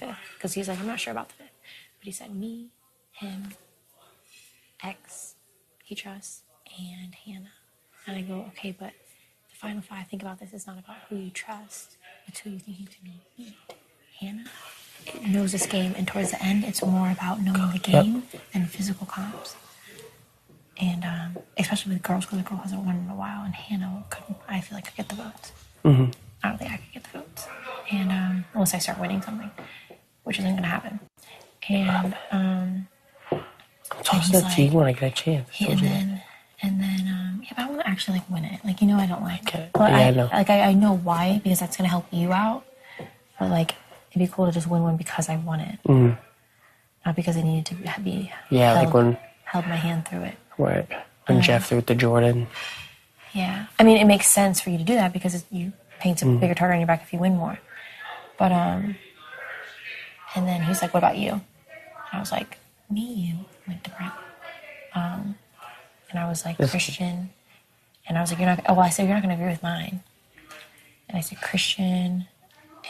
fifth, because he's like, I'm not sure about the fifth. But he said me, him, X, he trusts, and Hannah. And I go, okay, but the final five, think about this, it's not about who you trust, it's who you think you can beat. Hannah knows this game, and towards the end, it's more about knowing the game than physical comps. And especially with girls, because the girl hasn't won in a while, and Hannah couldn't, I feel like, could get the votes. Mm-hmm. I don't think I could get the votes. And unless I start winning something, which isn't going to happen. And toss that to you when I get a chance. And then, but I want to actually like win it. Like, you know, I don't like it. But I know. Like, I know why, because that's going to help you out. But like, it'd be cool to just win one because I won it. Mm-hmm. Not because I needed to be held my hand through it. Right. When Jeff threw it to Jordan. Yeah. I mean, it makes sense for you to do that because you paint a bigger target on your back if you win more. But, and then he's like, what about you? And I was like, me, you. Like, different. And I was like, Christian. And I was like, I said, you're not going to agree with mine. And I said, Christian.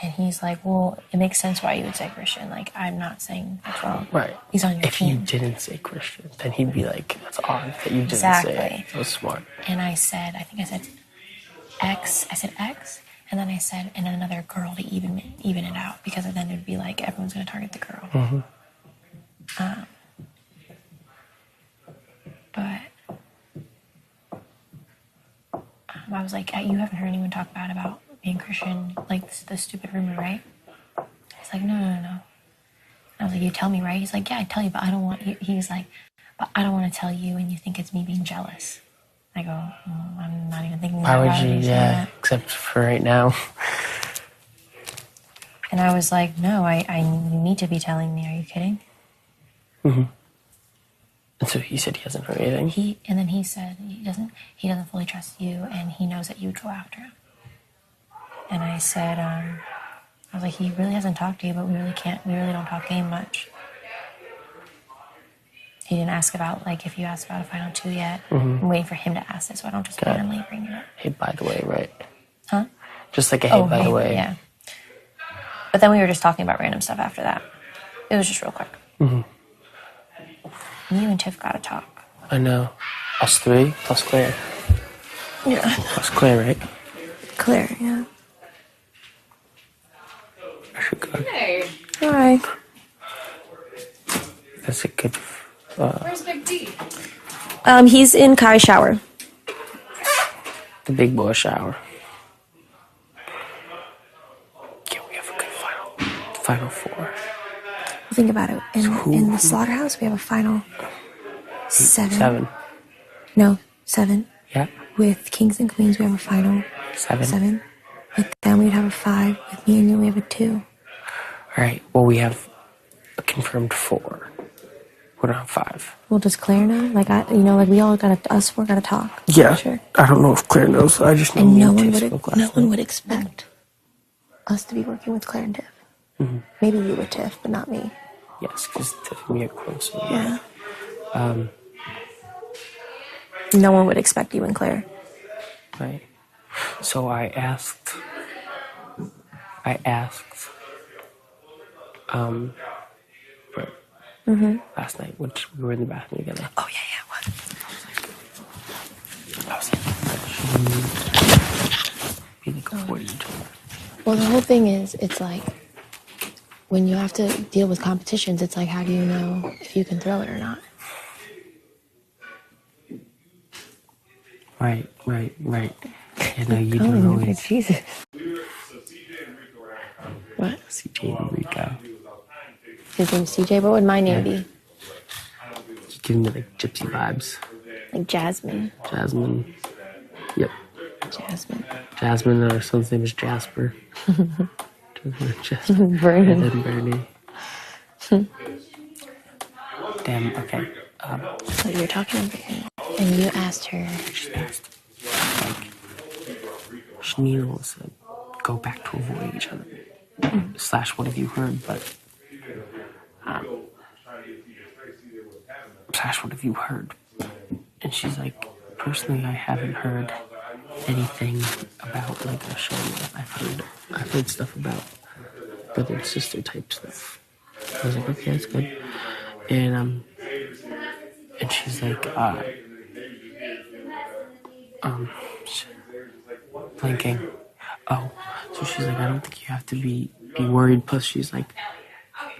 And he's like, well, it makes sense why you would say Christian. Like, I'm not saying that's wrong. Right. He's on your team. If you didn't say Christian, then he'd be like, that's odd that you didn't say it. That was smart. And I said, I think I said X. I said X. And then I said, and another girl to even it out. Because then it would be like, everyone's going to target the girl. Mm-hmm. But I was like, you haven't heard anyone talk bad about being Christian, like the stupid rumor, right? He's like, no. I was like, you tell me, right? He's like, yeah, I tell you, but I don't want you. He's like, but I don't want to tell you, and you think it's me being jealous. I go, I'm not even thinking Why that. Why would you? Yeah, except for right now. And I was like, no, you need to be telling me. Are you kidding? Mm-hmm. And so he said he hasn't heard anything. And then he said he doesn't fully trust you, and he knows that you would go after him. And I said, I was like, he really hasn't talked to you, but we really don't talk game much. He didn't ask about, like, if you asked about a final two yet. Mm-hmm. I'm waiting for him to ask it, so I don't just randomly bring it up. Hey, by the way, right? Huh? Just like a hey, by the way. Yeah. But then we were just talking about random stuff after that. It was just real quick. Mm-hmm. You and Tiff gotta talk. I know. Us three plus Claire. Yeah. Plus Claire, right? Claire, yeah. I should go. Hey. Hi. That's a good... Where's Big D? He's in Kai's shower. The big boy shower. Yeah, we have a good final four. Think about it. In the slaughterhouse, we have a final 7. No, 7. Yeah. With Kings and Queens, we have a final 7. With them, we'd have a 5. With me and you, we have a 2. All right. Well, we have a confirmed 4. We don't have 5. Well, does Claire know? Like, we all us four gotta talk. Yeah. Sure. I don't know if Claire knows. I just know. And no one would expect us to be working with Claire and Tiff. Mm-hmm. Maybe you with Tiff, but not me. Yes, because Tiff and me are closer. Yeah. No one would expect you and Claire. Right. So I asked, Brett, last night, which we were in the bathroom together. Oh, yeah, what? I was like, be like, what are you doing? Well, the whole thing is, it's like, when you have to deal with competitions, it's like, how do you know if you can throw it or not? Right. I know you don't always. Jesus. What? CJ and Rico. His name's CJ. What would my name be? Just giving me like gypsy vibes. Like Jasmine. Jasmine. Yep. Jasmine. Our son's name is Jasper. Bernie. And then Bernie. Damn. Okay. So you're talking to Brittany, and you asked her. She asked, like, Shanine and Alyssa go back to avoid each other. / what have you heard? But / what have you heard? And she's like, personally, I haven't heard anything about like a show. I've heard stuff about brother and sister type stuff. I was like, okay, that's good. And she's like, shit, blinking. Oh, so she's like, I don't think you have to be worried. Plus, she's like,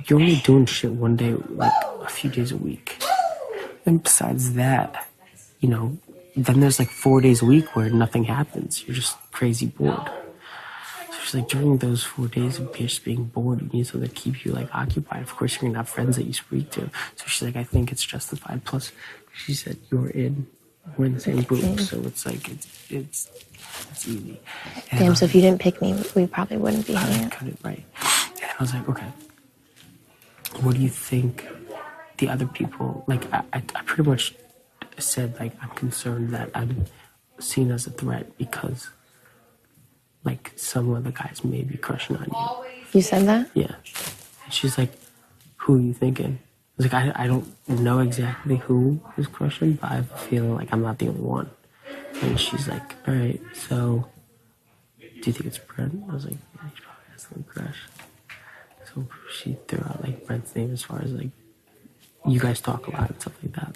you're only doing shit one day, like a few days a week. And besides that, you know, then there's like 4 days a week where nothing happens. You're just crazy bored. So she's like, during those 4 days of just being bored, you need something to keep you like occupied. Of course, you're gonna have friends that you speak to. So she's like, I think it's justified. Plus, she said, we're in the same group, so it's like it's easy. And Damn, so if you didn't pick me, we probably wouldn't be hanging out. couldn't, right? And I was like, okay, what do you think the other people, like, I pretty much said, like, I'm concerned that I'm seen as a threat because, like, some of the guys may be crushing on you. You said that? Yeah. And she's like, who are you thinking? I was like, I don't know exactly who is crushing, but I have a feeling like I'm not the only one. And she's like, all right, so do you think it's Brent? I was like, yeah, he probably has some crush. So she threw out like Brent's name as far as like, you guys talk a lot and stuff like that.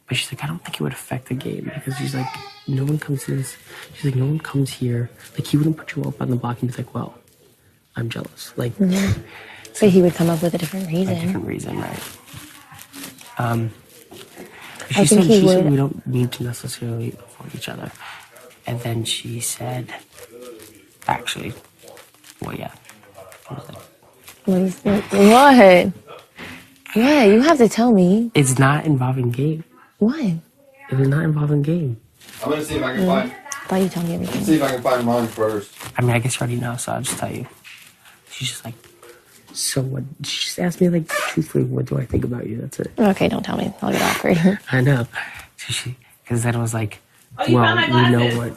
But she's like, I don't think it would affect the game because she's like, no one comes to this. She's like, no one comes here. Like, he wouldn't put you up on the block and be like, well, I'm jealous. Like, So he would come up with a different reason. a different reason, right? I think he would. We don't need to necessarily avoid each other. And then she said, actually, well, yeah. I was like, What? Yeah, you have to tell me. it's not involving game. What? It is not involving game. I'm gonna see if I can find. I thought you told me everything. See if I can find mine first. I mean, I guess you already know, so I'll just tell you. She's just like, so what? She just asked me, like, truthfully, what do I think about you? That's it. Okay, don't tell me. I'll get awkward. I know. So because then it was like, well, we know what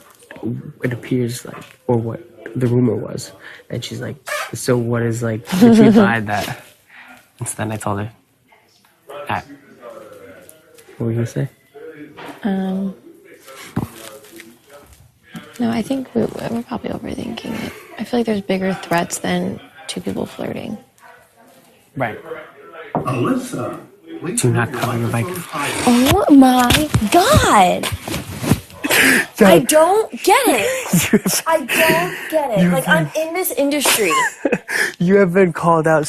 it appears like, or what the rumor was. And she's like, so what is like the truth behind that? And so then I told her, what were you gonna say? No, I think we're probably overthinking it. I feel like there's bigger threats than two people flirting. Right. Alyssa, Do not cover your microphone. Oh my god! I don't get it. I don't get it. Like, I'm in this industry. You have been called out